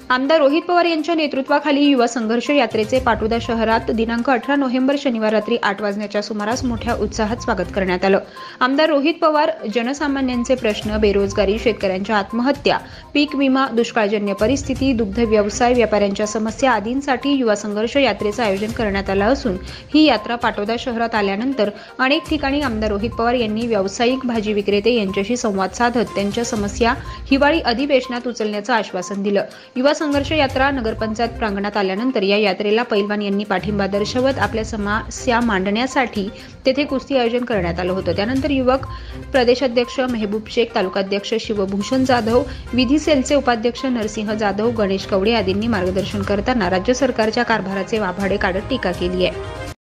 आमदार रोहित पवार यांच्या नेतृत्वाखाली युवा संघर्ष यात्रेचे पाटोदा शहरात दिनांक 18 नोव्हेंबर शनिवार रात्री 8 वाजण्याच्या सुमारास मोठ्या उत्साहात स्वागत करण्यात आलं। आमदार रोहित पवार जनसामान्यांचे प्रश्न, बेरोजगारी, शेतकऱ्यांच्या आत्महत्या, पीक विमा, दुष्काळजन्य परिस्थिती, दुग्ध व्यवसाय, व्यापाऱ्यांच्या समस्या आदींसाठी युवा संघर्ष यात्रेचे आयोजन करण्यात आलं असून ही यात्रा पाटोदा शहरात आल्यानंतर अनेक ठिकाणी आमदार रोहित पवार यांनी व्यावसायिक, भाजी विक्रेते यांच्याशी संवाद साधत त्यांच्या समस्या हिवाळी अधिवेशनात उचलण्याचं आश्वासन दिलं। युवा संघर्ष यात्रा नगरपंचायत प्रांगणात आल्यानंतर या यात्रेला पैलवान यांनी पाठिंबा दर्शवत आपल्या समस्या मांडण्यासाठी तेथे कुस्ती आयोजन करण्यात आलं होतं। त्यानंतर युवक प्रदेशाध्यक्ष मेहबूब शेख, तालुकाध्यक्ष शिवभूषण जाधव, विधी सेलचे उपाध्यक्ष नरसिंह जाधव, गणेश कवडे आदींनी मार्गदर्शन करताना राज्य सरकारच्या कारभाराचे वाभाडे काढत टीका केली आहे।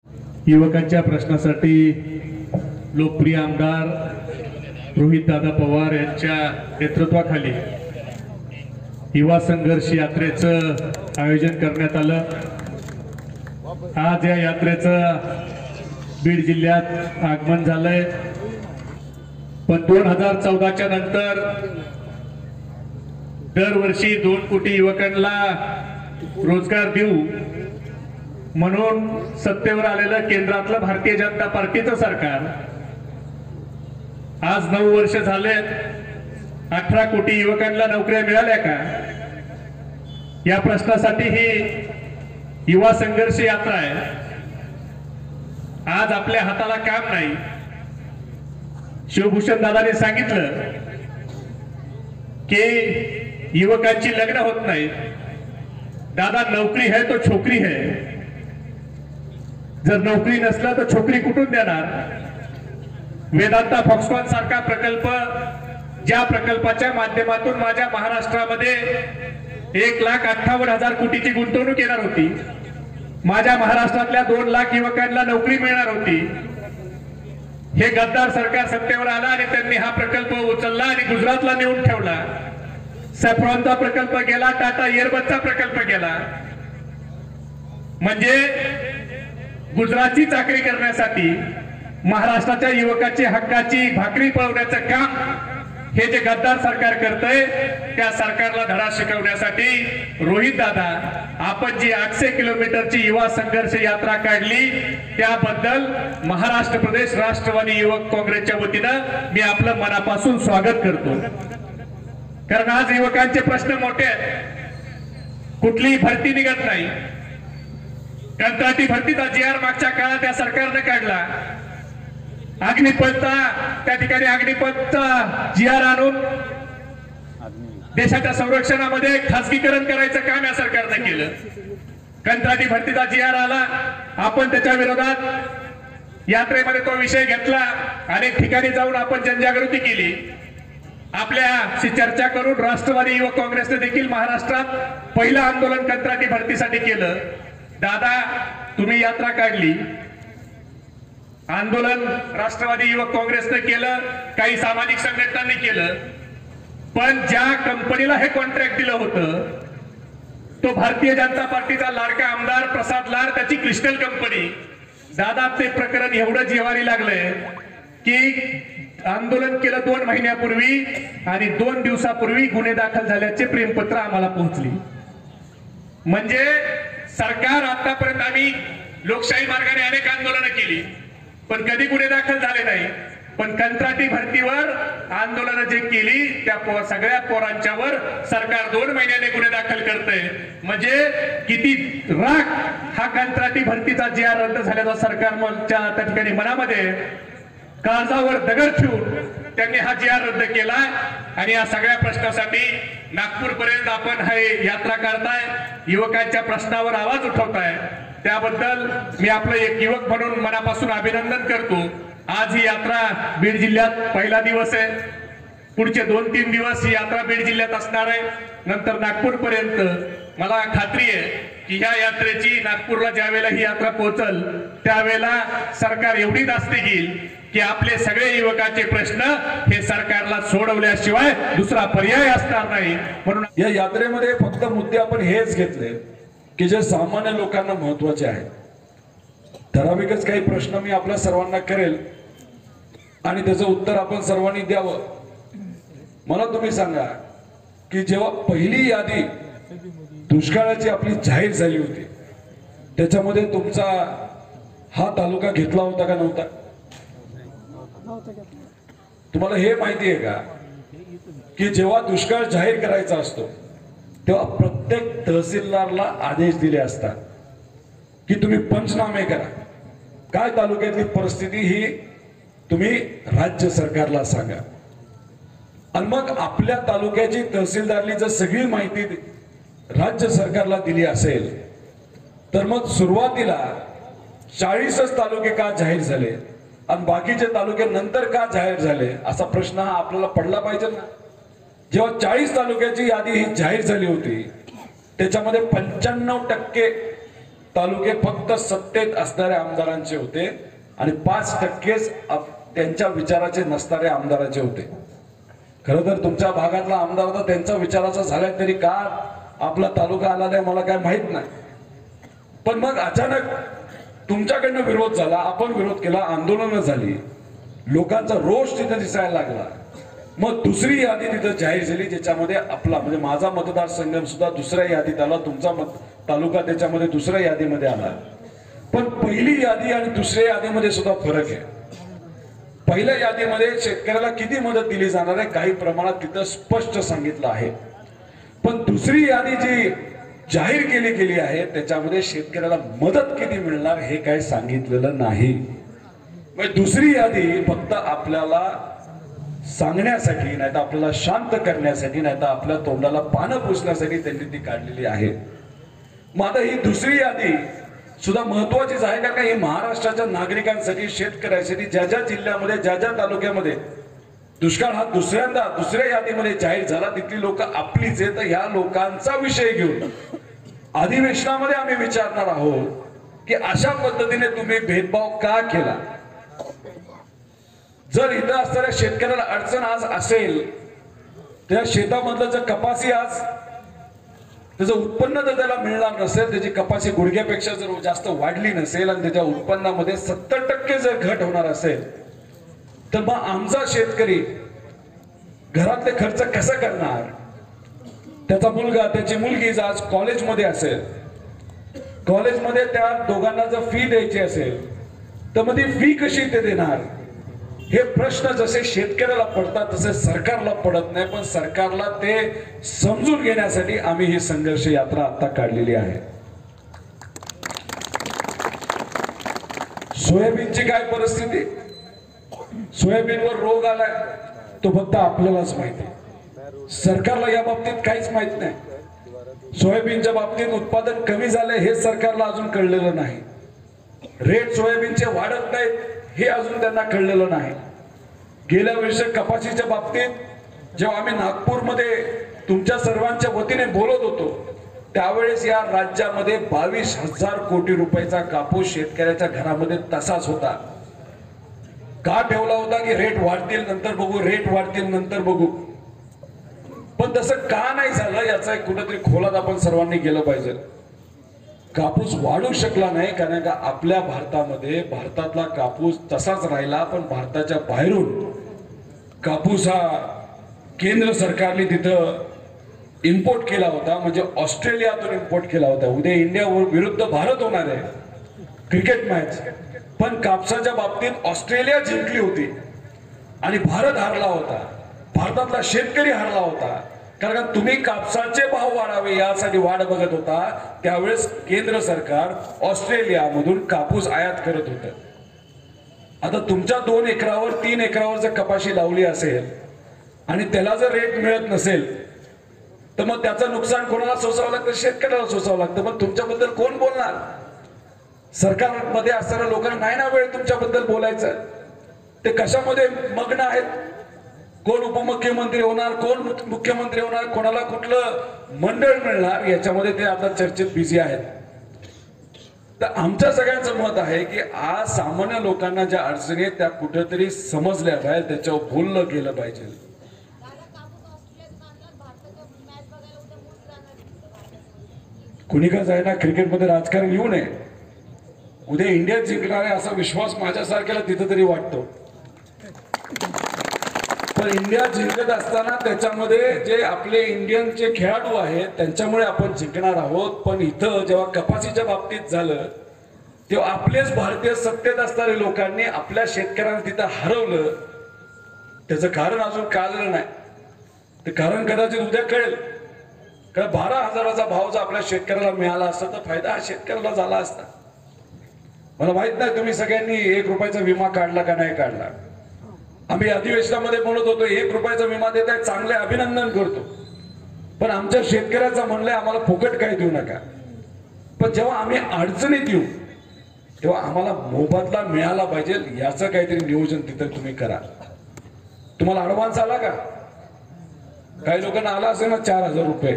युवकांच्या प्रश्नासाठी लोकप्रिय आमदार रोहितदादा पवार यांच्या नेतृत्वाखाली युवा संघर्ष यात्रेचं आयोजन करण्यात आलं। आज या यात्रेचं बीड जिल्ह्यात आगमन झालंय, पण 2014च्या नंतर दरवर्षी 2 कोटी युवकांना रोजगार देऊ म्हणून सत्तेवर आलेलं केंद्रातलं भारतीय जनता पार्टीचं सरकार आज 9 वर्ष झालेत। 18 कोटी युवकांना नोकऱ्या मिळाल्या का? या प्रश्नासाठी ही युवा संघर्ष यात्रा आहे। आज आपल्या हाताला काम नाही। शिवभूषण दादाने सांगितलं की युवकांची लग्न होत नाही। दादा, नौकरी है तो छोकरी है। जर नौकरी नसला तर छोकरी कुठून देणार? वेदांता फॉक्सकॉन सारखा प्रकल्प, ज्या प्रकल्पाच्या माध्यमातून माझ्या महाराष्ट्रामध्ये 1,58,000 कोटीची गुंतवणूक येणार होती, माझ्या महाराष्ट्रातल्या 2 लाख युवकांना नोकरी मिळणार होती। हे गद्दार सरकार सत्तेवर आला आणि त्यांनी हा प्रकल्प उचलला आणि गुजरातला नेऊन ठेवला। सॅफ्रॉनचा प्रकल्प गेला, टाटा एअरबसचा प्रकल्प गेला। म्हणजे गुजरातची चाकरी करण्यासाठी महाराष्ट्राच्या युवकाची हक्काची भाकरी पळवण्याचं काम हे जे गद्दार सरकार करतंय, त्या सरकारला धडा शिकवण्यासाठी रोहित दादा, आपण जी 800 किलोमीटरची युवा संघर्ष यात्रा काढली त्याबद्दल महाराष्ट्र प्रदेश राष्ट्रवादी युवक काँग्रेसच्या वतीनं मी आपलं मनापासून स्वागत करतो। कारण आज युवकांचे प्रश्न मोठे आहेत। कुठलीही भरती निघत नाही। कंत्राटी भरतीचा GR मागच्या काळात त्या सरकारने काढला। अग्निपथचा त्या ठिकाणी अग्निपथचा GR आणून देशाच्या संरक्षणामध्ये खासगीकरण करायचं काम या सरकारने केलं। कंत्राटी भरतीचा GR आला, आपण त्याच्या विरोधात यात्रेमध्ये तो विषय घेतला। अनेक ठिकाणी जाऊन आपण जनजागृती केली। आपल्याशी चर्चा करून राष्ट्रवादी युवक काँग्रेसने देखील महाराष्ट्रात पहिलं आंदोलन कंत्राटी भरतीसाठी केलं। दादा, तुम्ही यात्रा काढली, आंदोलन राष्ट्रवादी युवक काँग्रेसने केलं, काही सामाजिक संघटनांनी केलं, पण ज्या कंपनीला हे कॉन्ट्रॅक्ट दिलं होतं तो भारतीय जनता पार्टीचा लाडका आमदार प्रसाद लाड, त्याची क्रिस्टल कंपनी। दादा, ते प्रकरण एवढं जिव्हारी लागलंय की आंदोलन केलं 2 महिन्यापूर्वी आणि 2 दिवसापूर्वी गुन्हे दाखल झाल्याचे प्रेमपत्र आम्हाला पोहोचली। म्हणजे सरकार, आतापर्यंत आम्ही लोकशाही मार्गाने अनेक आंदोलनं केली पण कधी गुन्हे दाखल झाले नाही, पण कंत्राटी भरतीवर आंदोलनं जे केली त्या सगळ्या पोरांच्यावर सरकार 2 महिन्याने गुन्हे दाखल करतंय। म्हणजे किती राग हा कंत्राटी भरतीचा GR रद्द झाल्याचा सरकारच्या त्या ठिकाणी मनामध्ये काळजावर दगड ठेवून त्यांनी हा GR रद्द केला। आणि या सगळ्या प्रश्नासाठी नागपूर पर्यंत आपण ही यात्रा काढताय, युवकांच्या प्रश्नावर आवाज उठवताय, त्याबद्दल मी आपलं एक युवक म्हणून मनापासून अभिनंदन करतो। आज ही यात्रा बीड जिल्ह्यात पहिला दिवस आहे। पुढचे 2-3 दिवस ही यात्रा बीड जिल्ह्यात असणार आहे, नंतर नागपूर पर्यंत। मला खात्री आहे की ह्या यात्रेची नागपूरला ज्यावेळेला ही यात्रा पोहोचल त्यावेळेला सरकार एवढी दास्ती घेईल की आपले सगळे युवकांचे प्रश्न हे सरकारला सोडवल्याशिवाय दुसरा पर्याय असणार नाही। म्हणून या यात्रेमध्ये फक्त मुद्दे आपण हेच घेतले की जे सामान्य लोकांना महत्त्वाचे आहेत। ठराविकच काही प्रश्न मी आपल्या सर्वांना करेल आणि त्याचं उत्तर आपण सर्वांनी द्यावं। मला तुम्ही सांगा की जेव्हा पहिली यादी दुष्काळाची आपली जाहीर झाली होती, त्याच्यामध्ये तुमचा हा तालुका घेतला होता का नव्हता? तुम्हाला हे माहिती आहे का की जेव्हा दुष्काळ जाहीर करायचा असतो तेव्हा प्रत्येक तहसीलदारला आदेश दिले असतात की तुम्ही पंचनामे करा, काय तालुक्यातली परिस्थिती ही तुम्ही राज्य सरकारला सांगा. आणि मग आपल्या तालुक्याची तहसीलदारनी जर सगळी माहिती राज्य सरकारला दिली असेल तर मग सुरुवातीला 40च तालुके का जाहीर झाले आणि बाकीचे तालुके नंतर का जाहीर झाले असा प्रश्न हा आपल्याला पडला पाहिजे ना. जेव्हा 40 तालुक्याची यादी ही जाहीर झाली होती त्याच्यामध्ये 95% तालुके फक्त सत्तेत असणाऱ्या आमदारांचे होते आणि 5%च त्यांच्या विचाराचे नसणाऱ्या आमदारांचे होते. खरं तर तुमच्या भागातला आमदार होता त्यांचा विचाराचा झाला तरी का आपला तालुका आला नाही मला काय माहित नाही. पण मग अचानक तुमच्याकडनं विरोध झाला, आपण विरोध केला, आंदोलनं झाली, लोकांचा रोष तिथे दिसायला लागला. मग दुसरी यादी तिथं जाहीर झाली ज्याच्यामध्ये आपला म्हणजे माझा मतदारसंघ सुद्धा दुसऱ्या यादीत आला, तुमचा तालुका त्याच्यामध्ये दुसऱ्या यादीमध्ये आला. पण पहिली यादी आणि दुसऱ्या यादीमध्ये सुद्धा फरक आहे. पहिल्या यादीमध्ये शेतकऱ्याला किती मदत दिली जाणार आहे काही प्रमाणात तिथं स्पष्ट सांगितलं आहे. पण दुसरी यादी जी जाहीर केली गेली आहे त्याच्यामध्ये शेतकऱ्याला मदत किती मिळणार हे काही सांगितलेलं नाही. म्हणजे दुसरी यादी फक्त आपल्याला सांगण्यासाठी नाही तर आपल्याला शांत करण्यासाठी नाही तर आपल्या तोंडाला पानं पुसण्यासाठी त्यांनी ती काढलेली आहे. मग आता ही दुसरी यादी सुद्धा महत्वाचीच आहे कारण ही महाराष्ट्राच्या नागरिकांसाठी शेतकऱ्यांसाठी ज्या ज्या जिल्ह्यामध्ये ज्या ज्या तालुक्यामध्ये दुष्काळ हा दुसऱ्या यादीमध्ये जाहीर झाला तिथली लोक आपलीच आहेत. तर ह्या लोकांचा विषय घेऊन अधिवेशनामध्ये आम्ही विचारणार आहोत की अशा पद्धतीने तुम्ही भेदभाव का केला. जर इथं असणाऱ्या शेतकऱ्याला अडचण आज असेल त्या शेतामधलं जर कपासी आज त्याचं उत्पन्न जर त्याला मिळणार नसेल, त्याची कपासी गुडघ्यापेक्षा जर जास्त वाढली नसेल आणि त्याच्या उत्पन्नामध्ये 70% जर घट होणार असेल तर मग आमचा शेतकरी घरातले खर्च कसा करणार. त्याचा मुलगा त्याची मुलगी जर आज कॉलेजमध्ये असेल, कॉलेजमध्ये त्या दोघांना जर फी द्यायची असेल तर मग ती फी कशी ते देणार. हे प्रश्न जसे शेतकऱ्याला पडतात तसे सरकारला पडत नाही. पण सरकारला ते समजून घेण्यासाठी आम्ही ही संघर्ष यात्रा आता काढलेली आहे. सोयाबीनची काय परिस्थिती, सोयाबीनवर रोग आलाय तो फक्त आपल्यालाच माहिती, सरकारला या बाबतीत काहीच माहित नाही. सोयाबीनच्या बाबतीत उत्पादन कमी झालंय हे सरकारला अजून कळलेलं नाही. रेट सोयाबीनचे वाढत नाहीत हे अजून त्यांना कळलेलं नाही. गेल्या वर्षी कपाशीच्या बाबतीत जेव्हा आम्ही नागपूरमध्ये तुमच्या सर्वांच्या वतीने बोलत होतो त्यावेळेस या राज्यामध्ये 22,000 कोटी रुपयाचा कापूस शेतकऱ्याच्या घरामध्ये तसाच होता. का ठेवला होता की रेट वाढतील नंतर बघू, रेट वाढतील नंतर बघू. पण तसं का नाही झालं याचा एक कुठेतरी खोलात आपण सर्वांनी गेलं पाहिजे. कापूस वाढू शकला नाही कारण का आपल्या भारतामध्ये भारतातला कापूस तसाच राहिला. पण भारताच्या बाहेरून कापूस हा केंद्र सरकारने तिथं इम्पोर्ट केला होता, म्हणजे ऑस्ट्रेलियातून इम्पोर्ट केला होता. उद्या इंडिया विरुद्ध भारत होणार आहे क्रिकेट मॅच, पण कापसाच्या बाबतीत ऑस्ट्रेलिया जिंकली होती आणि भारत हारला होता. भारतातला शेतकरी हारला होता कारण तुम्ही कापसाचे भाव वाढावे यासाठी वाट बघत होता. त्यावेळेस केंद्र सरकार ऑस्ट्रेलियामधून कापूस आयात करत होतं. आता तुमच्या 2 एकरावर 3 एकरावर जर कपाशी लावली असेल आणि त्याला जर रेट मिळत नसेल तर मग त्याचं नुकसान कोणाला सोसावं लागतं, शेतकऱ्याला सोसावं लागतं. मग तुमच्याबद्दल कोण बोलणार. सरकारमध्ये असणाऱ्या लोकांना नाही ना वेळ तुमच्याबद्दल बोलायचं. ते कशामध्ये मग्न आहेत. कोण उपमुख्यमंत्री होणार, कोण मुख्यमंत्री होणार, कोणाला कुठलं मंडळ मिळणार याच्यामध्ये ते आता चर्चेत बिझी आहेत. तर आमच्या सगळ्यांचं मत आहे की आज सामान्य लोकांना ज्या अडचणी आहेत त्या कुठेतरी समजल्या पाहिजे, त्याच्यावर बोललं गेलं पाहिजे. कुणी का जायना क्रिकेटमध्ये राजकारण येऊ नये. उद्या इंडिया जिंकणार आहे असा विश्वास माझ्यासारख्याला तिथं तरी वाटतो. पण तर इंडिया जिंकत असताना त्याच्यामध्ये जे आपले इंडियनचे खेळाडू आहेत त्यांच्यामुळे आपण जिंकणार आहोत. पण इथं जेव्हा कपासीच्या बाबतीत झालं तेव्हा आपलेच भारतीय सत्तेत असणारे लोकांनी आपल्या शेतकऱ्यांना तिथं हरवलं. त्याचं कारण अजून कळलं नाही. ते कारण कदाचित उद्या कळेल. कारण 12,000चा भाव जर आपल्या शेतकऱ्याला मिळाला असता तर फायदा हा शेतकऱ्याला झाला असता. मला माहित नाही तुम्ही सगळ्यांनी 1 रुपयाचा विमा काढला का नाही काढला. आम्ही अधिवेशनामध्ये म्हणत होतो 1 रुपयाचा विमा देत आहे, चांगले अभिनंदन करतो. पण आमच्या शेतकऱ्याचं म्हणलंय आम्हाला फुकट काही देऊ नका. पण जेव्हा आम्ही अडचणीत येऊ तेव्हा आम्हाला मोबदला मिळाला पाहिजे याचं काहीतरी नियोजन तिथं तुम्ही करा. तुम्हाला ऍडव्हान्स आला का? काही लोकांना आला असेल ना 4,000 रुपये.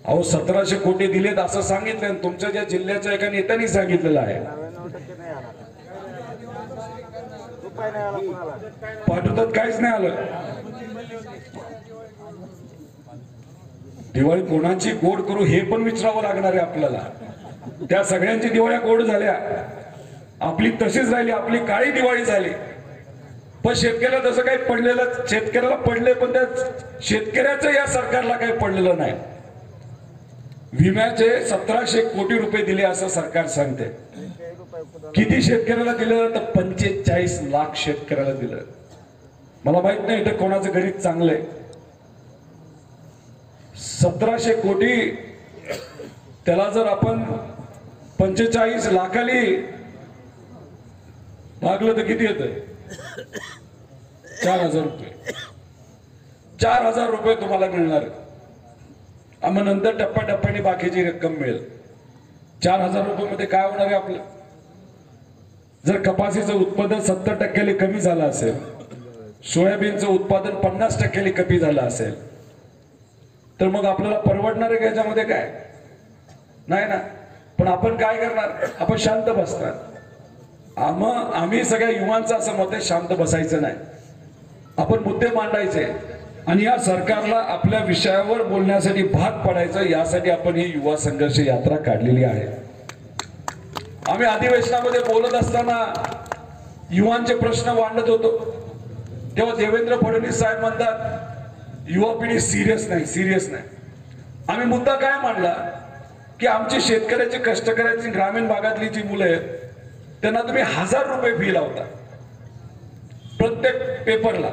अहो 1,700 कोटी दिलेत असं सांगितलं. तुमच्या ज्या जिल्ह्याच्या एका नेत्यांनी सांगितलेलं आहे. पाठवतात काहीच नाही आलं. दिवाळी कोणाची गोड करू हे पण विचारावं लागणार आहे आपल्याला. त्या सगळ्यांची दिवाळ्या गोड झाल्या, आपली तशीच राहिली, आपली काळी दिवाळी झाली. पण शेतकऱ्याला तसं काही पडलेलं, शेतकऱ्याला पडले पण त्या शेतकऱ्याचं या सरकारला काही पडलेलं नाही. विम्याचे 1,700 कोटी रुपये दिले असं सरकार सांगते. किती शेतकऱ्याला दिलं तर 45 लाख शेतकऱ्याला दिलं. मला माहित नाही इथं कोणाचं गणित चांगलंय. 1,700 कोटी त्याला जर आपण 45 लाखाली भागलं तर किती येतं? 4,000 रुपये. 4,000 रुपये तुम्हाला मिळणार. मग नंतर टप्प्याटप्प्याने बाकीची रक्कम मिळेल. 4,000 रुपये मध्ये काय होणार आहे आपलं? जर कपासीचं उत्पादन 70% कमी झालं असेल, सोयाबीनचं उत्पादन 50% कमी झालं असेल तर मग आपल्याला परवडणार आहे का याच्यामध्ये? काय नाही ना. पण आपण काय करणार? आपण शांत बसणार. आम्ही सगळ्या युवांचं असं मत आहे शांत बसायचं नाही. आपण मुद्दे मांडायचे आणि या सरकारला आपल्या विषयावर बोलण्यासाठी भाग पडायचं. यासाठी आपण ही युवा संघर्ष यात्रा काढलेली आहे. आम्ही अधिवेशनामध्ये बोलत असताना युवांचे प्रश्न मांडत होतो तेव्हा देवेंद्र फडणवीस साहेब म्हणतात युवा पिढी सिरियस नाही. आम्ही मुद्दा काय मांडला की आमची शेतकऱ्याची, कष्टकऱ्याची, ग्रामीण भागातली जी मुलं आहेत त्यांना तुम्ही 1,000 रुपये फी लावता प्रत्येक पेपरला.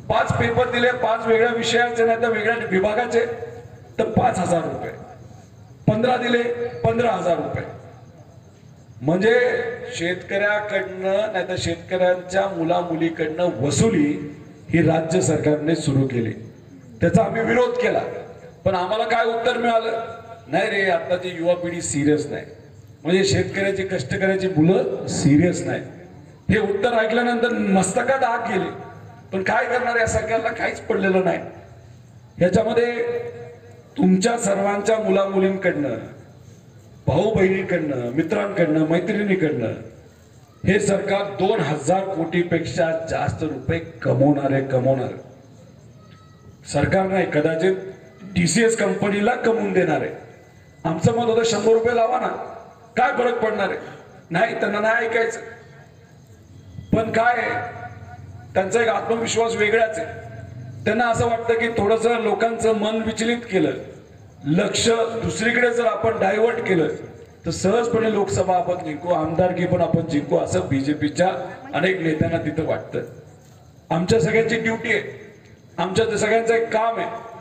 5 पेपर दिले, 5 वेगळ्या विषयाचे नाही तर वेगळ्या विभागाचे तर 5,000 रुपये. 15 दिले 15,000 रुपये. म्हणजे शेतकऱ्याकडनं नाही तर शेतकऱ्यांच्या मुलामुलीकडनं वसुली ही राज्य सरकारने सुरू केली. त्याचा आम्ही विरोध केला. पण आम्हाला काय उत्तर मिळालं? नाही रे, आताची युवा पिढी सिरियस नाही. म्हणजे शेतकऱ्याची, कष्टकऱ्याची मुलं सिरियस नाही. हे उत्तर ऐकल्यानंतर मस्तकात आग गेली. पण काय करणार? या सरकारला काहीच पडलेलं नाही. याच्यामध्ये तुमच्या सर्वांच्या मुलामुलींकडनं, भाऊ बहिणीकडनं, मित्रांकडनं, मैत्रिणीकडनं हे सरकार 2,000 कोटीपेक्षा जास्त रुपये कमवणार. सरकार नाही, कदाचित TCS कंपनीला कमवून देणार आहे. आमचं मत होतं 100 रुपये लावा ना, काय फरक पडणार आहे? नाही, त्यांना नाही ऐकायचं. पण काय त्यांचा एक आत्मविश्वास वेगळाच आहे. त्यांना असं वाटतं की थोडस लोकांचं मन विचलित केलं, लक्ष दुसरीकडे जर आपण डायव्हर्ट केलं तर सहजपणे लोकसभा आपण जिंकू, आमदारकी पण आपण जिंकू असं बीजेपीच्या अनेक नेत्यांना तिथं वाटतं. आमच्या सगळ्यांची ड्युटी आहे, आमच्या सगळ्यांचं एक काम आहे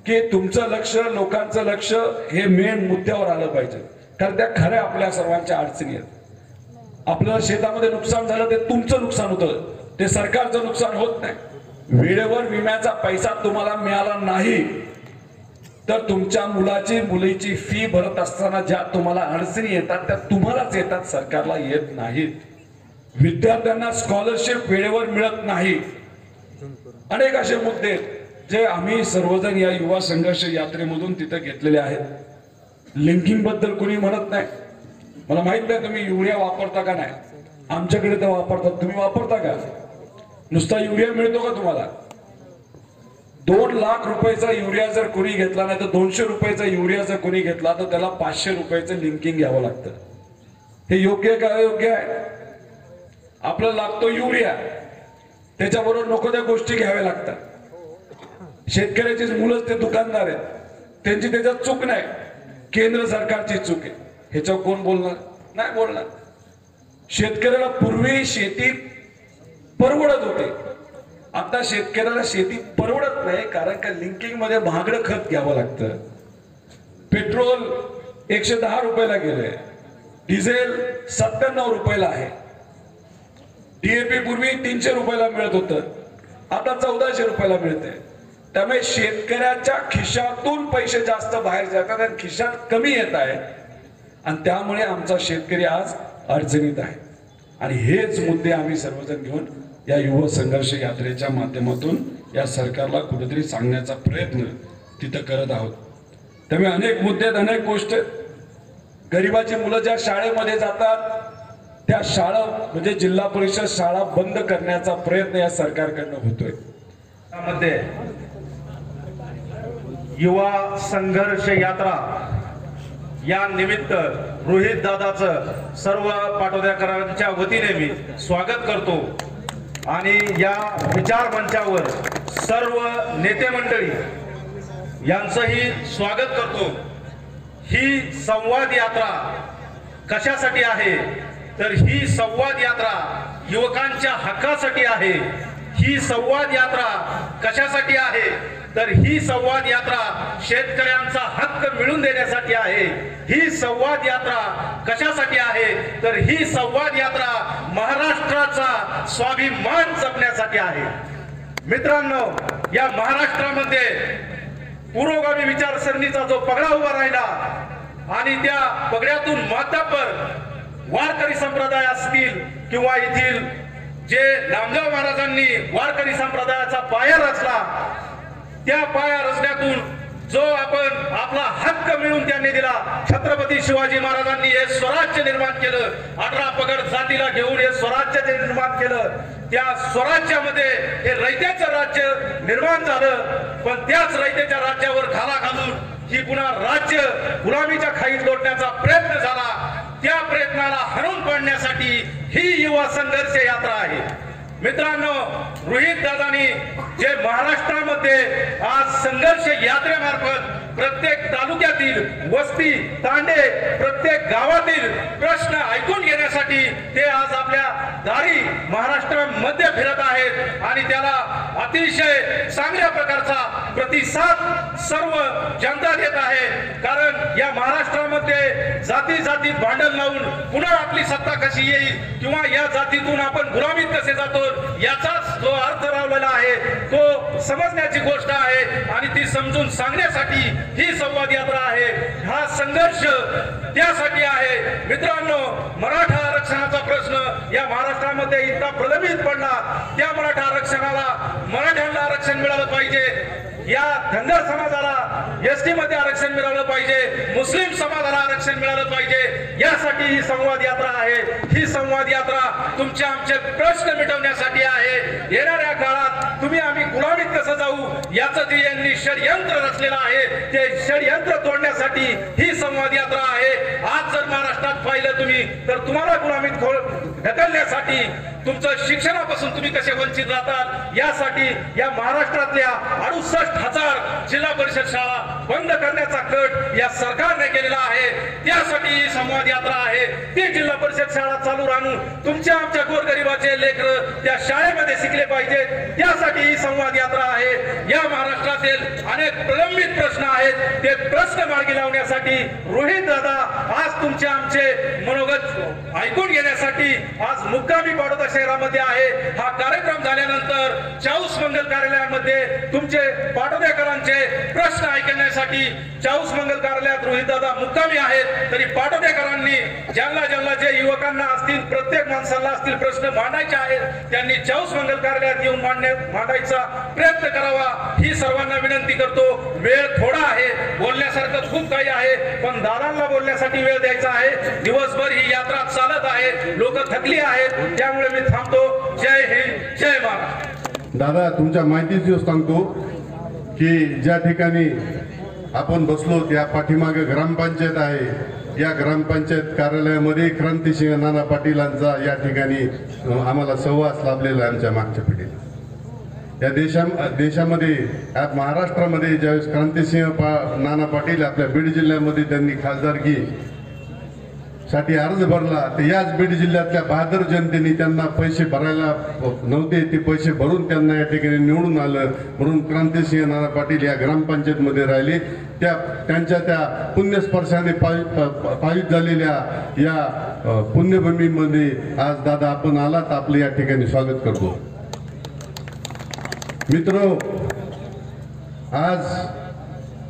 की तुमचं लक्ष, लोकांचं लक्ष हे मेन मुद्द्यावर आलं पाहिजे. कारण त्या खऱ्या आपल्या सर्वांच्या अडचणी आहेत. आपल्याला शेतामध्ये नुकसान झालं ते तुमचं नुकसान होतं, ते सरकारचं नुकसान होत नाही. वेळेवर विम्याचा पैसा तुम्हाला मिळाला नाही तर तुमच्या मुलीची फी भरत असताना ज्या तुम्हाला अडचणी येतात त्या तुम्हालाच येतात, सरकारला येत नाहीत. विद्यार्थ्यांना स्कॉलरशिप वेळेवर मिळत नाही. अनेक असे मुद्दे जे आम्ही सर्वजण या युवा संघर्ष यात्रेमधून तिथे घेतलेले आहेत. लिंकिंग बद्दल कोणी म्हणत नाही. मला माहित नाही तुम्ही युरिया वापरता का नाही. आमच्याकडे तर वापरतात. तुम्ही वापरता का? नुसता युरिया मिळतो का तुम्हाला? 2 लाख रुपयाचा युरिया जर कोणी घेतला नाही तर 200 रुपयाचा युरिया जर कोणी घेतला तर त्याला 500 रुपयाचं लिंकिंग घ्यावं लागतं. हे योग्य का अयोग्य आहे? आपल्याला लागतो युरिया, त्याच्याबरोबर नको त्या गोष्टी घ्याव्या लागतात। शेतकऱ्याचीच मुलंच ते दुकानदार आहेत, त्यांची त्याच्यात चूक नाही, केंद्र सरकारची चूक आहे। ह्याच्यावर कोण बोलणार? नाही बोलणार। शेतकऱ्याला पूर्वी शेती परवडत होते, आता शेतकऱ्याला शेती परवडत नाही, कारण का लिंकिंग मध्ये महागडं खत घ्यावं लागतं। पेट्रोल 110 रुपयाला गेले, डिझेल 97 रुपयाला आहे, डीएपी पूर्वी 300 रुपयाला मिळत होतं, आता 1400 रुपयाला मिळते। त्यामुळे शेतकऱ्याच्या खिशातून पैसे जास्त बाहेर जातात आणि खिशात कमी येत आहे, आणि त्यामुळे आमचा शेतकरी आज अडचणीत आहे। आणि हेच मुद्दे आम्ही सर्वजण घेऊन या युवा संघर्ष यात्रेच्या माध्यमातून या सरकारला कुठेतरी सांगण्याचा प्रयत्न तिथं करत आहोत। त्यामुळे अनेक मुद्दे, अनेक गोष्टी, गरिबाची मुलं ज्या शाळेमध्ये जातात त्या शाळा म्हणजे जिल्हा परिषद शाळा बंद करण्याचा प्रयत्न या सरकारकडनं होतोय। त्यामध्ये युवा संघर्ष यात्रा या निमित्त रोहित दादाचं सर्व पाटोद्याकरांच्या वतीने मी स्वागत करतो आणि या विचार मंचावर सर्व नेते मंडळी यांचंही स्वागत करतो। ही संवाद यात्रा कशासाठी आहे तर ही संवाद यात्रा युवकांच्या हक्कासाठी आहे। ही संवाद यात्रा कशासाठी आहे तर ही संवाद यात्रा शेतकऱ्यांचा हक्क मिळवून देण्यासाठी आहे। ही संवाद यात्रा कशासाठी आहे तर ही संवाद यात्रा महाराष्ट्राचा स्वाभिमान जपण्यासाठी आहे। मित्रांनो, या महाराष्ट्रामध्ये पुरोगामी विचारसरणीचा जो पगडा उभा राहिला आणि त्या पगड्यातून माथ्यावर वारकरी संप्रदाय असतील किंवा येथील जे नामदेव महाराजांनी वारकरी संप्रदायाचा पाया रचला, त्या पाया रचण्यातून जो आपण आपला हक्क मिळवून त्यांनी दिला, छत्रपती शिवाजी महाराजांनी हे स्वराज्य निर्माण केलं, 18 पगड जातीला घेऊन हे स्वराज्य जे निर्माण केलं, त्या स्वराज्यामध्ये हे रयतेचं राज्य निर्माण झालं। पण त्याच रयतेच्या राज्यावर घाला घालून ही पुन्हा राज्य गुलामीच्या खाईत लोटण्याचा प्रयत्न झाला। त्या प्रयत्नाला हरवून पाडण्यासाठी ही युवा संघर्ष यात्रा आहे। मित्रांनो, रोहित दादांनी जे महाराष्ट्रामध्ये आज संघर्ष यात्रेमार्फत प्रत्येक तालुक्यातील वस्ती तांडे प्रत्येक गावातील प्रश्न ऐकून घेण्यासाठी ते आज आपल्या दारी महाराष्ट्रामध्ये फिरत आहेत आणि त्याला अतिशय चांगल्या प्रकारचा प्रतिसाद सर्व जनता देत आहे। कारण या महाराष्ट्रामध्ये जाती जातीत भांडण लावून पुन्हा आपली सत्ता कशी येईल किंवा या जातीतून आपण गुलामीत कसे जातो याचाच जो अर्थ लावलेला आहे तो समजण्याची गोष्ट आहे आणि ती समजून सांगण्यासाठी ही संवाद यात्रा आहे। हा संघर्ष त्यासाठी आहे। मित्रांनो, मराठा आरक्षणाचा प्रश्न या महाराष्ट्रामध्ये इतका प्रलंबित पडला, त्या मराठा आरक्षणाला मराठ्यांना आरक्षण मिळालं पाहिजे, या धनगर समाजाला एसटी मध्ये आरक्षण मिळालं पाहिजे, मुस्लिम समाजाला आरक्षण मिळालं पाहिजे, यासाठी ही संवाद यात्रा आहे। ही संवाद यात्रा तुमचे आमचे प्रश्न मिटवण्यासाठी आहे। येणाऱ्या काळात तुम्ही आम्ही गुलामीत कसं जाऊ याचं जे यांनी षडयंत्र रचलेलं आहे ते षडयंत्र तोडण्यासाठी ही संवाद यात्रा आहे। आज जर महाराष्ट्रात पाहिलं तुम्ही तर तुम्हाला गुलामीत ढकलण्यासाठी तुमचं शिक्षणापासून तुम्ही कसे वंचित राहतात यासाठी या महाराष्ट्रातल्या 68,000 जिल्हा परिषद शाळा बंद करण्याचा कट या सरकारने केलेला आहे। त्यासाठी ही संवाद यात्रा आहे। ती जिल्हा परिषद शाळा चालू राहून तुमच्या आमच्या गोरगरिबाचे लेकरं त्या शाळेमध्ये शिकले पाहिजेत, त्यासाठी ही संवाद यात्रा आहे। या महाराष्ट्रातील अनेक प्रलंबित प्रश्न आहेत, ते प्रश्न मार्गी लावण्यासाठी रोहित दादा आज तुमचे आमचे मनोगत ऐकून घेण्यासाठी आज मुक्कामी पाटोदा शहरामध्ये आहे। हा कार्यक्रम झाल्यानंतर चाऊस मंगल कार्यालयामध्ये तुमचे पाटोदेकरांचे प्रश्न ऐकण्यासाठी चाऊस मंगल कार्यालयात रोहित दादा मुक्कामी आहेत। तरी पाटोदेकरांनी ज्यांना ज्यांना जे युवकांना असतील प्रत्येक माणसाला असतील प्रश्न मांडायचे आहेत त्यांनी चाऊस मंगल कार्यालयात येऊन मांडायचा प्रयत्न करावा ही सर्वांना विनंती करतो। वेळ थोडा आहे, बोलण्यासारखं खूप काही आहे, पण दादांना बोलण्यासाठी वेळ द्यायचा आहे। दिवसभर ही यात्रा चालत आहे, लोक थकली आहेत, त्यामुळे मी थांबतो। जय हिंद, जय महाराष्ट्र। दादा, तुमच्या माहितीची सांगतो की ज्या ठिकाणी आपण बसलो त्या पाठीमागे ग्रामपंचायत आहे। या ग्रामपंचायत कार्यालयामध्ये क्रांतिसिंह नाना पाटीलांचा या ठिकाणी आम्हाला सहवास लाभलेला आहे आमच्या मागच्या पिढीला। या देशामध्ये महाराष्ट्रामध्ये ज्यावेळेस क्रांतिसिंह नाना पाटील आपल्या बीड जिल्ह्यामध्ये त्यांनी खासदारकी साठी अर्ज भरला, तर याच बीड जिल्ह्यातल्या बहादर जनतेने त्यांना पैसे भरायला नव्हते, ते पैसे भरून त्यांना या ठिकाणी निवडून आलं. म्हणून क्रांतिसिंह नाना पाटील या ग्रामपंचायतमध्ये राहिले. त्यांच्या त्या पुण्यस्पर्शाने पायित झालेल्या या पुण्यभूमीमध्ये आज दादा आपण आलात, आपलं या ठिकाणी स्वागत करतो. मित्र, आज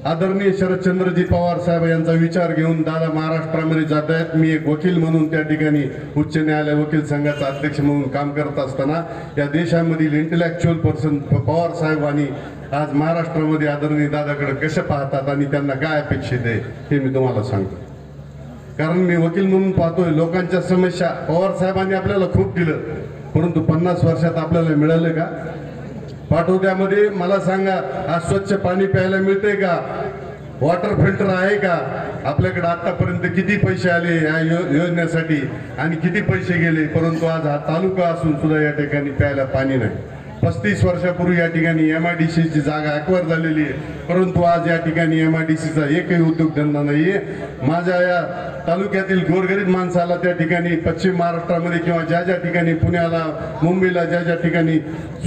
आदरणीय शरदचंद्रजी पवार साहेब यांचा विचार घेऊन दादा महाराष्ट्रामध्ये जात आहेत. मी एक वकील म्हणून त्या ठिकाणी उच्च न्यायालय वकील संघाचा अध्यक्ष म्हणून काम करत असताना या देशामधील इंटेलेक्च्युअल पर्सन पवार साहेब आणि आज महाराष्ट्रामध्ये आदरणीय दादाकडे कसे पाहतात आणि त्यांना काय अपेक्षित आहे हे मी तुम्हाला सांगतो. कारण मी वकील म्हणून पाहतोय लोकांच्या समस्या. पवार साहेबांनी आपल्याला खूप दिलं, परंतु 50 वर्षात आपल्याला मिळालं का? पाटोद्यामध्ये मला सांगा, आज स्वच्छ पाणी प्यायला मिळते का? वॉटर फिल्टर आहे का? आपल्याकडे आतापर्यंत किती पैसे आले या योजनेसाठी आणि किती पैसे गेले? परंतु आज हा तालुका असून सुद्धा या ठिकाणी प्यायला पाणी नाही. 35 वर्षापूर्वी या ठिकाणी MIDCची जागा ॲक्वायर झालेली आहे, परंतु आज या ठिकाणी MIDCचा एकही उद्योगधंदा नाहीये. माझ्या या तालुक्यातील गोरगरीब माणसाला त्या ठिकाणी पश्चिम महाराष्ट्रामध्ये किंवा ज्या ज्या ठिकाणी पुण्याला मुंबईला ज्या ज्या ठिकाणी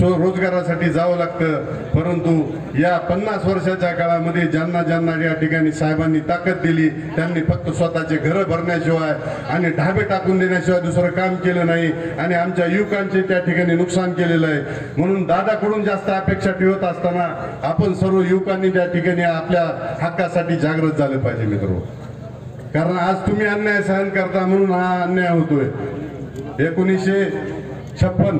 रोजगारासाठी जावं लागतं, परंतु या 50 वर्षाच्या काळामध्ये ज्यांना ज्यांना या ठिकाणी साहेबांनी ताकद दिली त्यांनी फक्त स्वतःचे घरं भरण्याशिवाय आणि ढाबे टाकून देण्याशिवाय दुसरं काम केलं नाही आणि आमच्या युवकांचे त्या ठिकाणी नुकसान केलेलं आहे. म्हणून दादाकडून जास्त अपेक्षा ठेवत असताना आपण सर्व युवकांनी त्या ठिकाणी आपल्या हक्कासाठी जागृत झालं पाहिजे मित्र. कारण आज तुम्ही अन्याय सहन करता म्हणून हा अन्याय होतोय. 1956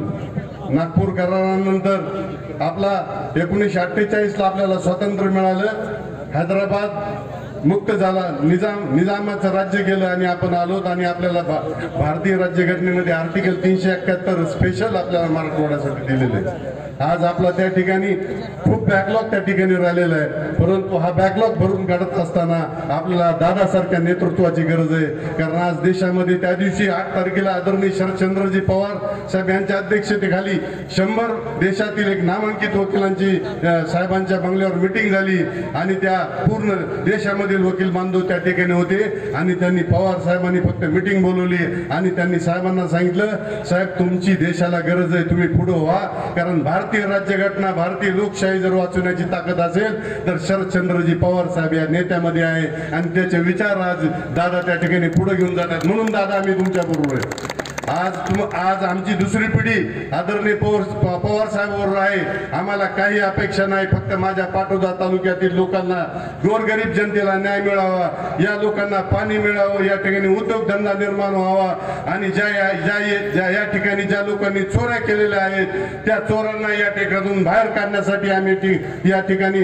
नागपूर करारानंतर आपला 1948ला आपल्याला स्वातंत्र्य मिळालं. हैदराबाद मुक्त झाला, निजामाचं राज्य गेलं आणि आपण आलोत आणि आपल्याला भारतीय राज्यघटनेमध्ये आर्टिकल 371 स्पेशल आपल्याला मराठवाड्यासाठी दिलेलं आहे. आज आपला त्या ठिकाणी खूप बॅकलॉग त्या ठिकाणी राहिलेला आहे, परंतु हा बॅकलॉग भरून काढत असताना आपल्याला दादासारख्या नेतृत्वाची गरज आहे. कारण आज देशामध्ये त्या दिवशी 8 तारखेला आदरणीय शरदचंद्रजी पवार साहेब यांच्या अध्यक्षतेखाली 100 देशातील एक नामांकित वकिलांची साहेबांच्या बंगल्यावर मिटिंग झाली आणि त्या पूर्ण देशामधील वकील बांधव त्या ठिकाणी होते आणि त्यांनी पवार साहेबांनी फक्त मिटिंग बोलवली आणि त्यांनी साहेबांना सांगितलं, साहेब तुमची देशाला गरज आहे, तुम्ही पुढे व्हा. कारण भारतीय राज्यघटना भारतीय लोकशाही जर वाचवण्याची ताकद असेल तर शरदचंद्रजी पवार साहेब या नेत्यामध्ये आहे आणि त्याचे विचार आज दादा त्या ठिकाणी पुढे घेऊन जातात. म्हणून दादा आम्ही तुमच्या बरोबर आहे. आज आमची दुसरी पिढी आदरणीय पवार साहेबांवर आहे. आम्हाला काही अपेक्षा नाही, फक्त माझ्या पाटोदा तालुक्यातील लोकांना गोरगरीब जनतेला न्याय मिळावा, या लोकांना पाणी मिळावं, या ठिकाणी उद्योगधंदा निर्माण व्हावा आणि या ठिकाणी ज्या लोकांनी चोऱ्या केलेल्या आहेत त्या चोरांना या ठिकाणातून बाहेर काढण्यासाठी आम्ही या ठिकाणी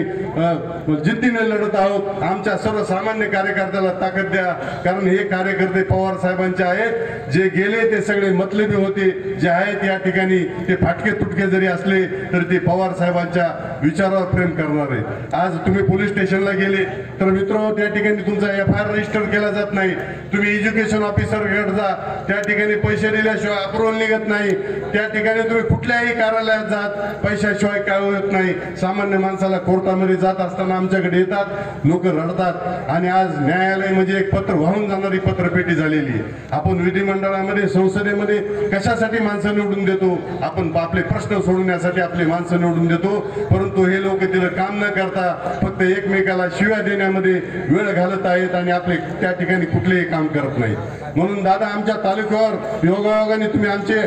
जिद्दीने लढत आहोत. आमच्या सर्वसामान्य कार्यकर्त्याला ताकद द्या, कारण हे कार्यकर्ते पवार साहेबांचे आहेत. जे गेले ते सगळे मतलबी होते, जे आहेत या ठिकाणी ते फाटके तुटके जरी असले तर ते पवार साहेबांच्या विचारावर प्रेम करणार आहेत. आज तुम्ही पोलीस स्टेशनला गेले तर मित्र त्या ठिकाणी तुमचा FIR रजिस्टर केला जात नाही. तुम्ही एज्युकेशन ऑफिसरकडे जा, त्या ठिकाणी पैसे दिल्याशिवाय अप्रुव्हल निघत नाही. त्या ठिकाणी तुम्ही कुठल्याही कार्यालयात जात, पैशाशिवाय काय होत नाही. सामान्य माणसाला कोर्टामध्ये जात असताना आमच्याकडे येतात, लोक रडतात आणि आज न्यायालय म्हणजे एक पत्र वाहून जाणारी पत्रपेटी झालेली आहे. आपण विधिमंडळामध्ये संसदेमध्ये कशासाठी माणसं निवडून देतो? आपण आपले प्रश्न सोडवण्यासाठी आपले माणसं निवडून देतो, परंतु हे लोक तिथं काम न करता फक्त एकमेकाला शिव्या देण्यामध्ये वेळ घालत आहेत आणि आपले त्या ठिकाणी कुठलेही काम करत नाहीत. म्हणून दादा आमच्या तालुक्यावर योगायोगाने तुम्ही आमचे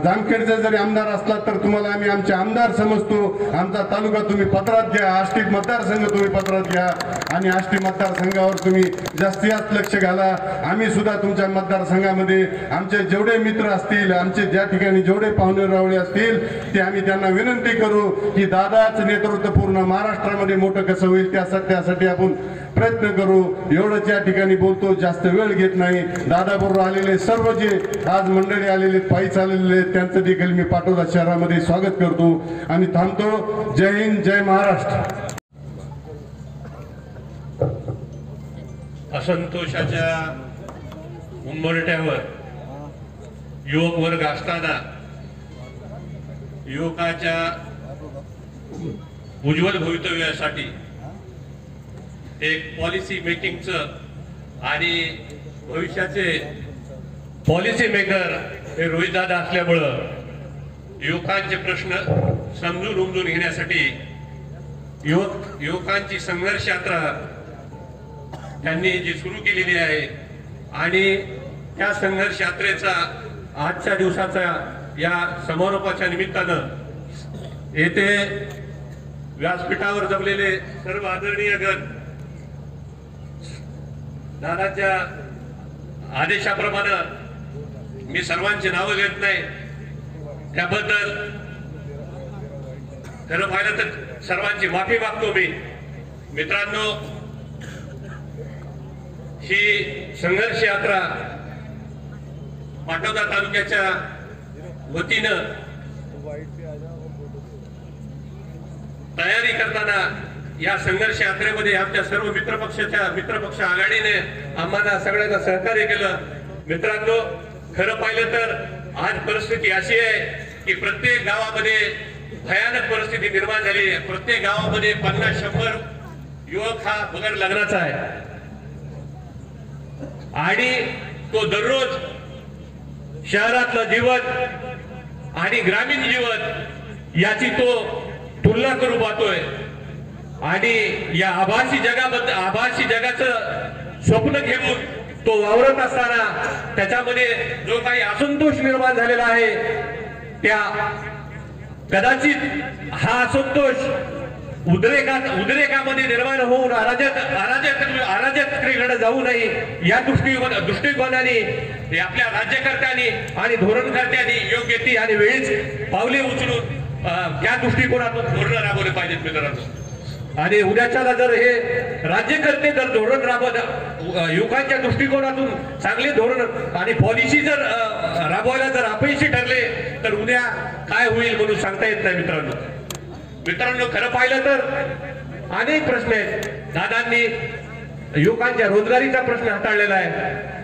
जामखेडचे जरी आमदार असलात तर तुम्हाला आम्ही आमचे आमदार समजतो. आमचा तालुका तुम्ही पत्रात घ्या, आष्टी मतदारसंघ तुम्ही पत्रात घ्या आणि आष्टी मतदारसंघावर तुम्ही जास्तीत जास्त लक्ष घाला. आम्ही सुद्धा तुमच्या मतदारसंघामध्ये आमचे जेवढे मित्र असतील, आमचे ज्या ठिकाणी जेवढे पाहुणे रावळे असतील ते आम्ही त्यांना विनंती करू की दादाच नेतृत्व पूर्ण महाराष्ट्रामध्ये मोठं कसं होईल त्यासाठी आपण प्रयत्न करू. एवढंच या ठिकाणी बोलतो, जास्त वेळ घेत नाही. दादा बरोबर आलेले सर्व जे आज मंडळी आलेले पायी चाललेले त्यांचं देखील मी पाटोदा शहरामध्ये स्वागत करतो आणि थांबतो. जय हिंद, जय महाराष्ट्र. असंतोषाच्या उंबरठ्यावर युवक वर्ग असताना युवकाच्या उज्ज्वल भवितव्यासाठी एक पॉलिसी मेकिंगचं आणि भविष्याचे पॉलिसी मेकर हे रोहितदादा असल्यामुळं युवकांचे प्रश्न समजून उमजून घेण्यासाठी युवकांची संघर्ष यात्रा त्यांनी जी सुरू केलेली आहे आणि त्या संघर्ष यात्रेचा आजच्या दिवसाचा या समारोपाच्या निमित्तानं येथे व्यासपीठावर जमलेले सर्व आदरणीय गण दादाच्या आदेशाप्रमाणे मी सर्वांची नावं घेत नाही, त्याबद्दल खरं पाहिलं तर सर्वांची माफी मागतो मी. मित्रांनो, ही संघर्ष यात्रा पाटोदा तालुक्याच्या वतीनं तयारी करताना या संघर्ष यात्रेमध्ये आमच्या सर्व मित्रपक्ष आघाडीने आम्हाला सगळ्यांना सहकार्य केलं. मित्रांनो, खरं पाहिलं तर आज परिस्थिती अशी आहे की प्रत्येक गावामध्ये भयानक परिस्थिती निर्माण झाली आहे. प्रत्येक गावामध्ये 50-100 युवक हा बगैर लग्नाचा आहे आणि तो दररोज शहरातलं जीवन आणि ग्रामीण जीवन याची तो तुलना करू पाहतोय आणि या आभासी जगाचं स्वप्न घेऊन तो वावरत असताना त्याच्यामध्ये जो काही असंतोष निर्माण झालेला आहे, त्या कदाचित हा असंतोष उद्रेकामध्ये निर्माण होऊन अराजकतेकडे जाऊ नये या दृष्टिकोनाने आपल्या राज्यकर्त्यांनी आणि धोरणकर्त्यांनी योग्य ती आणि वेळीच पावले उचलून त्या दृष्टिकोनातून धोरण राबवले पाहिजेत मित्रांनो. आणि उद्याच्याला जर हे राज्यकर्ते जर धोरण युवकांच्या दृष्टिकोनातून चांगले धोरण आणि पॉलिसी जर राबवायला जर अपयशी ठरले तर उद्या काय होईल म्हणून सांगता येत नाही मित्रांनो. खरं पाहिलं तर अनेक प्रश्न आहेत. दादांनी युवकांच्या रोजगारीचा प्रश्न हाताळलेला आहे.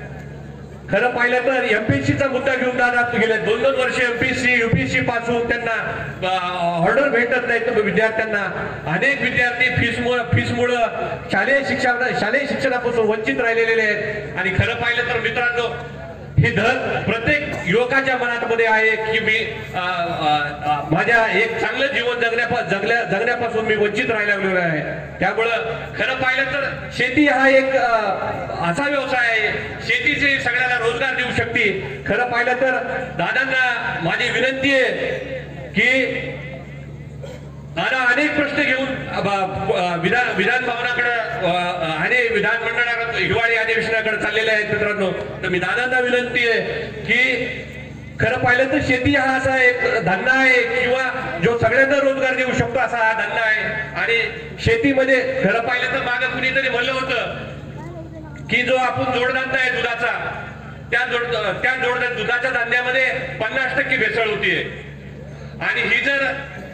खरं पाहिलं तर एमपीएससीचा मुद्दा घेऊन दादा गेले 2-2 वर्ष एमपीएससी युपीएससी पासून त्यांना ऑर्डर भेटत नाही. तर विद्यार्थ्यांना अनेक विद्यार्थी फीसमुळे शालेय शिक्षणापासून वंचित राहिलेले आहेत. आणि खरं पाहिलं तर मित्रांनो, ही धन प्रत्येक युवकाच्या मनामध्ये आहे की मी माझ्या एक चांगलं जीवन जगण्यापासून मी वंचित राहायला लागलेलो आहे. त्यामुळं खरं पाहिलं तर शेती हा एक असा व्यवसाय आहे, शेतीचे सगळ्याला रोजगार देऊ शकते. खरं पाहिलं तर दादांना माझी विनंती आहे की दादा अनेक प्रश्न घेऊन विधान भवनाकडे आणि विधानमंडळाकडे हिवाळी अधिवेशनाकडे चाललेले आहेत मित्रांनो. तर मी दादांना विनंती आहे की खरं पाहिलं तर शेती हा असा एक धंदा आहे किंवा जो सगळ्यांना रोजगार देऊ शकतो असा हा धंदा आहे. आणि शेतीमध्ये खरं पाहिलं तर मागे कुणीतरी म्हणलं होतं की जो आपण जोडधंदा आहे दुधाचा, त्या दुधाच्या धंद्यामध्ये 50% भेसळ होतीये. आणि ही जर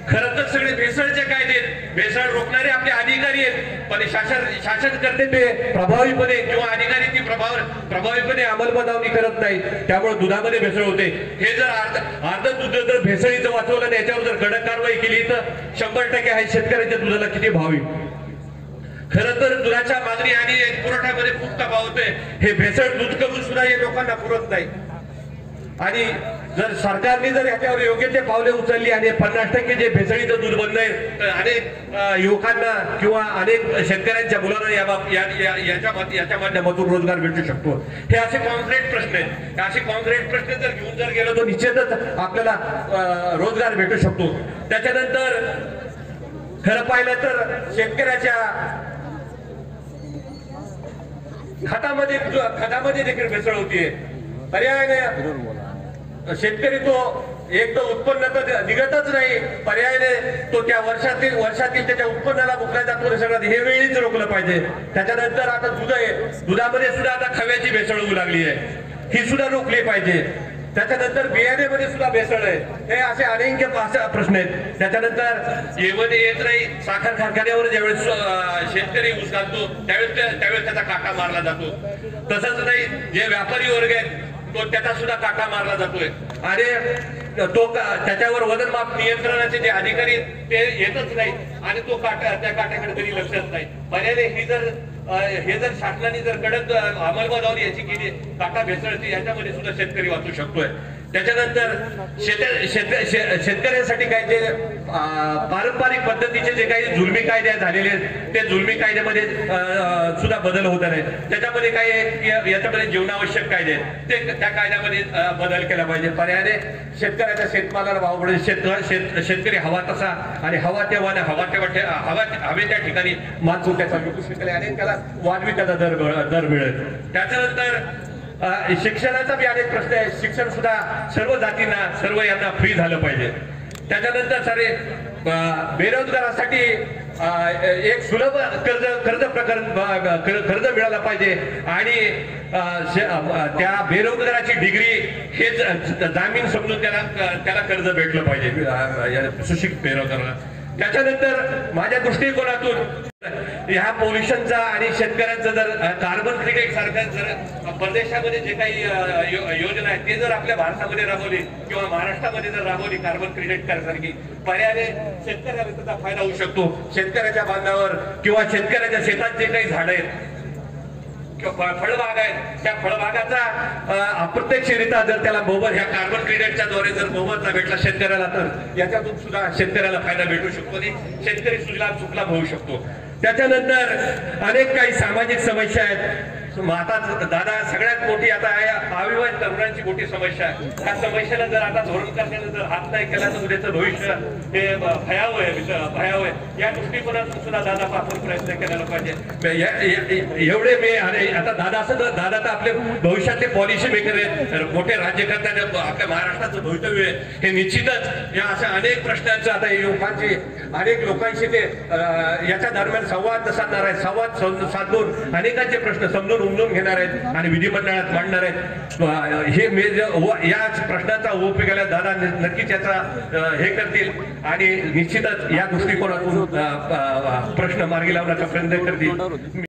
खरं तर सगळे भेसळचे कायदे भेसळ रोखणारे आपले अधिकारी आहेत, पण शासन करते ते प्रभावीपणे किंवा अधिकारी ती प्रभावीपणे अंमलबजावणी करत नाही. त्यामुळे दुधामध्ये भेसळ होते. हे जर अर्ध दूध जर भेसळीचं वाचवलं आणि याच्यावर जर कडक कारवाई केली तर 100% आहे शेतकऱ्याच्या दुधाला किती भाव येईल. खरं तर दुधाच्या मागणी आणि पुरवठ्यामध्ये खूप तफावत होते. हे भेसळ दूध करून सुद्धा हे लोकांना पुरत नाही. आणि जर सरकारने जर याच्यावर योग्य ते पावले उचलली आणि 50% जे भेसळीचं दूध बंद आहे तर अनेक युवकांना किंवा अनेक शेतकऱ्यांच्या मुलांना याच्या माध्यमातून रोजगार भेटू शकतो. हे असे कॉन्क्रीट प्रश्न आहेत. असे कॉन्क्रीट प्रश्न जर घेऊन जर गेलो तर निश्चितच आपल्याला रोजगार भेटू शकतो. त्याच्यानंतर खरं पाहिलं तर शेतकऱ्याच्या खतामध्ये देखील भेसळ होतीये. पर्यायाने शेतकरी तो एक तर उत्पन्न तर निघतच नाही, पर्यायाने तो त्या वर्षातील त्याच्या उत्पन्नाला मुकला जातो. सगळं हे वेळीच रोखलं पाहिजे. त्याच्यानंतर आता दूध आहे, दुधामध्ये सुद्धा आता खव्याची भेसळ होऊ लागली आहे, ही सुद्धा रोखली पाहिजे. त्याच्यानंतर बियाण्यामध्ये सुद्धा भेसळ आहे. हे असे अनेक प्रश्न आहेत. त्याच्यानंतर येमध्ये येत नाही, साखर कारखान्यावर ज्यावेळेस शेतकरी ऊस घालतो त्यावेळेस त्याचा काटा मारला जातो. तसंच नाही, जे व्यापारी वर्ग आहेत तो त्याचा सुद्धा काटा मारला जातोय. आणि तो त्याच्यावर वजनमाप नियंत्रणाचे जे अधिकारी ते येतच नाही आणि तो त्या काट्याकडे तरी लक्षच नाही. पर्याय हे जर शासनाने जर कडक अंमलबजावणी याची केली, काटा भेसळती, याच्यामध्ये सुद्धा शेतकरी वाचू शकतोय. त्याच्यानंतर शेतकऱ्यांसाठी काही जे पारंपरिक पद्धतीचे जे काही जुलमी कायदे झालेले आहेत, ते जुलमी कायद्यामध्ये सुद्धा बदल होत आहे. त्याच्यामध्ये काही याच्यामध्ये जीवनावश्यक कायदे आहेत, ते त्या कायद्यामध्ये बदल केला पाहिजे. पर्यायाने शेतकऱ्याच्या शेतमालाला भाव मिळेल. शेतकरी हवा तसा आणि हवा तेव्हा हवे त्या ठिकाणी माल चुक्याचा विकू शकेल आणि त्याला वाजवी त्याचा दर मिळेल. त्याच्यानंतर शिक्षणाचा बी अनेक प्रश्न आहे. शिक्षण सुद्धा सर्व जातींना, सर्व यांना फ्री झालं पाहिजे. त्याच्यानंतर सारे बेरोजगारासाठी एक सुलभ कर्ज मिळाला पाहिजे आणि त्या बेरोजगाराची डिग्री हेच जामीन समजून त्याला कर्ज भेटलं पाहिजे सुशिक्षित बेरोजगाराला. त्याच्यानंतर माझ्या दृष्टिकोनातून ह्या पोल्युशनचा आणि शेतकऱ्यांचा जर कार्बन क्रेडिट सारख्या जर परदेशामध्ये जे काही योजना आहेत ते जर आपल्या भारतामध्ये राबवली किंवा महाराष्ट्रामध्ये जर राबवली कार्बन क्रेडिट सारखी, पर्यायाने शेतकऱ्याला त्याचा फायदा होऊ शकतो. शेतकऱ्याच्या बांधावर किंवा शेतकऱ्याच्या शेतात जे काही झाड आहेत किंवा फळबाग आहेत, त्या फळबागाचा अप्रत्यक्षरित्या जर त्याला मोबदला ह्या कार्बन क्रेडिटच्या द्वारे जर मोबदला भेटला शेतकऱ्याला, तर याच्यातून सुद्धा शेतकऱ्याला फायदा भेटू शकतो आणि शेतकरी सुजलाम होऊ शकतो. त्याच्यानंतर अनेक काही सामाजिक समस्या आहेत. आता दादा सगळ्यात मोठी आता अविवाहित तरुणांची मोठी समस्या आहे. त्या समस्येला जर आता धोरणकर्त्याने जर हात नाही केला तर उद्याचं भविष्य हे भयावह आहे. या दृष्टिकोनातून सुद्धा दादा आपण प्रयत्न केला पाहिजे. एवढे मी आता दादा तर आपले भविष्यातले पॉलिसी मेकर आहेत, मोठे राज्यकर्त्याने आपल्या महाराष्ट्राचं भवितव्य आहे. हे निश्चितच या अशा अनेक प्रश्नांचं आता युवकांची अनेक लोकांशी ते याच्या दरम्यान संवाद साधणार आहेत. संवाद साधून अनेकांचे प्रश्न समजून उमजून घेणार आहेत आणि विधिमंडळात मांडणार आहेत. हे याच प्रश्नाचा उपयोग दादा नक्कीच याचा हे करतील आणि निश्चितच या दृष्टिकोनातून प्रश्न मार्गी लावण्याचा प्रयत्न करतील.